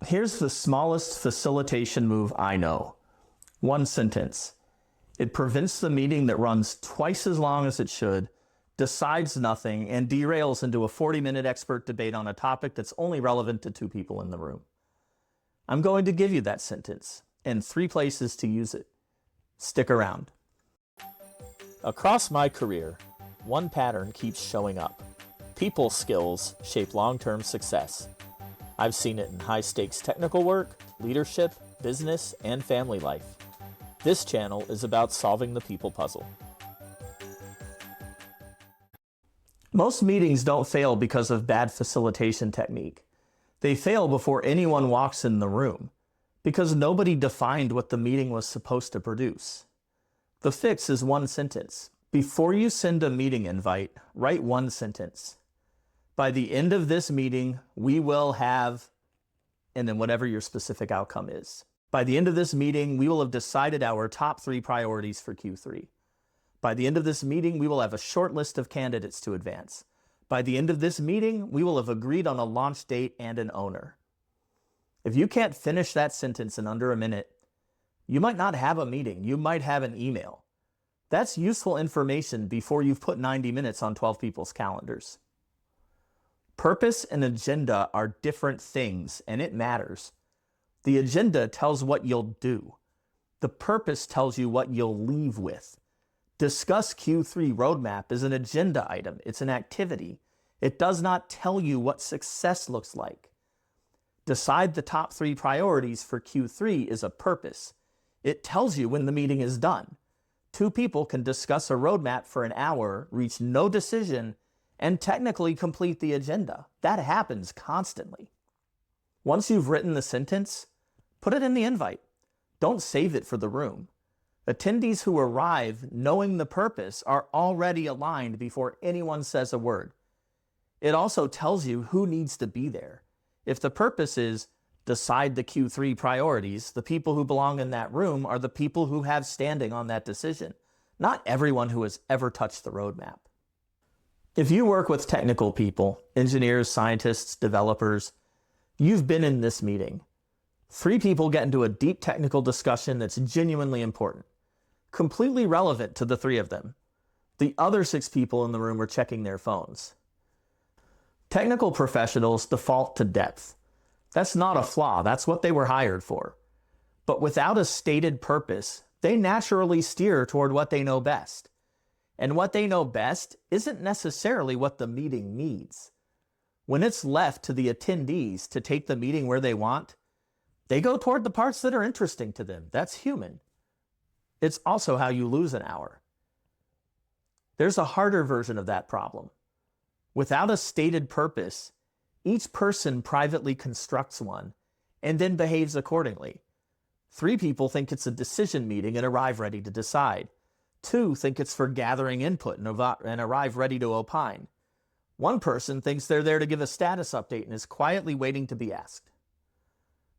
Here's the smallest facilitation move I know. One sentence. It prevents the meeting that runs twice as long as it should, decides nothing, and derails into a 40-minute expert debate on a topic that's only relevant to 2 people in the room. I'm going to give you that sentence and 3 places to use it. Stick around. Across my career, one pattern keeps showing up. People skills shape long-term success. I've seen it in high-stakes technical work, leadership, business, and family life. This channel is about solving the people puzzle. Most meetings don't fail because of bad facilitation technique. They fail before anyone walks in the room, because nobody defined what the meeting was supposed to produce. The fix is one sentence. Before you send a meeting invite, write one sentence. By the end of this meeting, we will have, and then whatever your specific outcome is. By the end of this meeting, we will have decided our top 3 priorities for Q3. By the end of this meeting, we will have a short list of candidates to advance. By the end of this meeting, we will have agreed on a launch date and an owner. If you can't finish that sentence in under a minute, you might not have a meeting, you might have an email. That's useful information before you've put 90 minutes on 12 people's calendars. Purpose and agenda are different things, and it matters. The agenda tells what you'll do. The purpose tells you what you'll leave with. Discuss Q3 roadmap is an agenda item. It's an activity. It does not tell you what success looks like. Decide the top 3 priorities for Q3 is a purpose. It tells you when the meeting is done. 2 people can discuss a roadmap for an hour, reach no decision, and technically complete the agenda. That happens constantly. Once you've written the sentence, put it in the invite. Don't save it for the room. Attendees who arrive knowing the purpose are already aligned before anyone says a word. It also tells you who needs to be there. If the purpose is decide the Q3 priorities, the people who belong in that room are the people who have standing on that decision, not everyone who has ever touched the roadmap. If you work with technical people, engineers, scientists, developers, you've been in this meeting. 3 people get into a deep technical discussion that's genuinely important, completely relevant to the 3 of them. The other 6 people in the room are checking their phones. Technical professionals default to depth. That's not a flaw, that's what they were hired for. But without a stated purpose, they naturally steer toward what they know best. And what they know best isn't necessarily what the meeting needs. When it's left to the attendees to take the meeting where they want, they go toward the parts that are interesting to them. That's human. It's also how you lose an hour. There's a harder version of that problem. Without a stated purpose, each person privately constructs one and then behaves accordingly. 3 people think it's a decision meeting and arrive ready to decide. 2 think it's for gathering input and arrive ready to opine. 1 person thinks they're there to give a status update and is quietly waiting to be asked.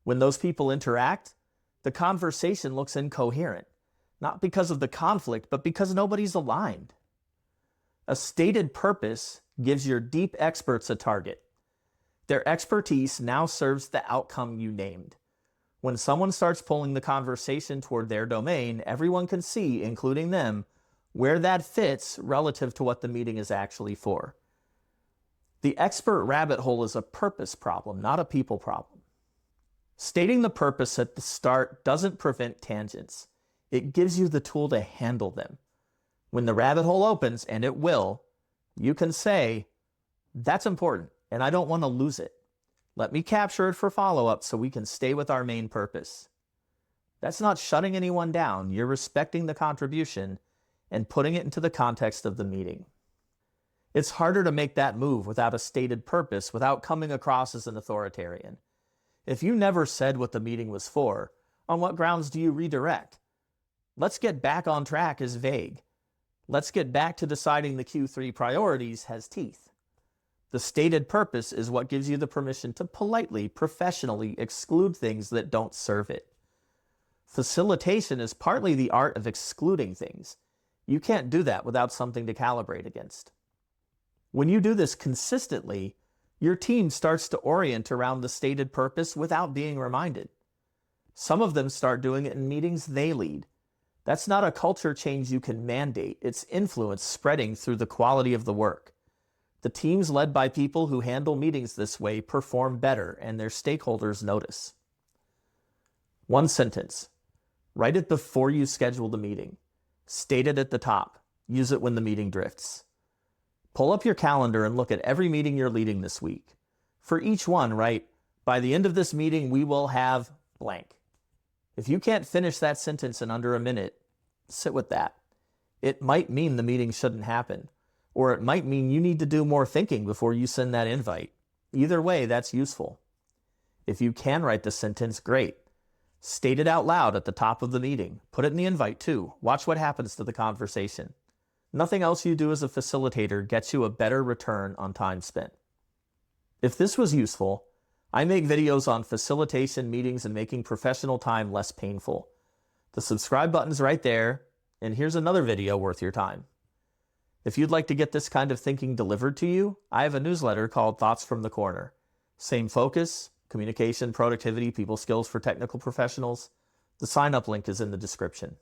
When those people interact, the conversation looks incoherent, not because of the conflict, but because nobody's aligned. A stated purpose gives your deep experts a target. Their expertise now serves the outcome you named. When someone starts pulling the conversation toward their domain, everyone can see, including them, where that fits relative to what the meeting is actually for. The expert rabbit hole is a purpose problem, not a people problem. Stating the purpose at the start doesn't prevent tangents. It gives you the tool to handle them. When the rabbit hole opens, and it will, you can say, that's important, and I don't want to lose it. Let me capture it for follow-up so we can stay with our main purpose. That's not shutting anyone down. You're respecting the contribution and putting it into the context of the meeting. It's harder to make that move without a stated purpose, without coming across as an authoritarian. If you never said what the meeting was for, on what grounds do you redirect? Let's get back on track is vague. Let's get back to deciding the Q3 priorities has teeth. The stated purpose is what gives you the permission to politely, professionally exclude things that don't serve it. Facilitation is partly the art of excluding things. You can't do that without something to calibrate against. When you do this consistently, Your team starts to orient around the stated purpose without being reminded. Some of them start doing it in meetings they lead. That's not a culture change you can mandate. It's influence spreading through the quality of the work. The teams led by people who handle meetings this way perform better, and their stakeholders notice. One sentence. Write it before you schedule the meeting. State it at the top. Use it when the meeting drifts. Pull up your calendar and look at every meeting you're leading this week. For each one, write, by the end of this meeting, we will have blank. If you can't finish that sentence in under a minute, sit with that. It might mean the meeting shouldn't happen, or it might mean you need to do more thinking before you send that invite. Either way, that's useful. If you can write the sentence, great. State it out loud at the top of the meeting. Put it in the invite too. Watch what happens to the conversation. Nothing else you do as a facilitator gets you a better return on time spent. If this was useful, I make videos on facilitation, meetings, and making professional time less painful. The subscribe button's right there, and here's another video worth your time. If you'd like to get this kind of thinking delivered to you, I have a newsletter called Thoughts from the Corner. Same focus, communication, productivity, people skills for technical professionals. The sign-up link is in the description.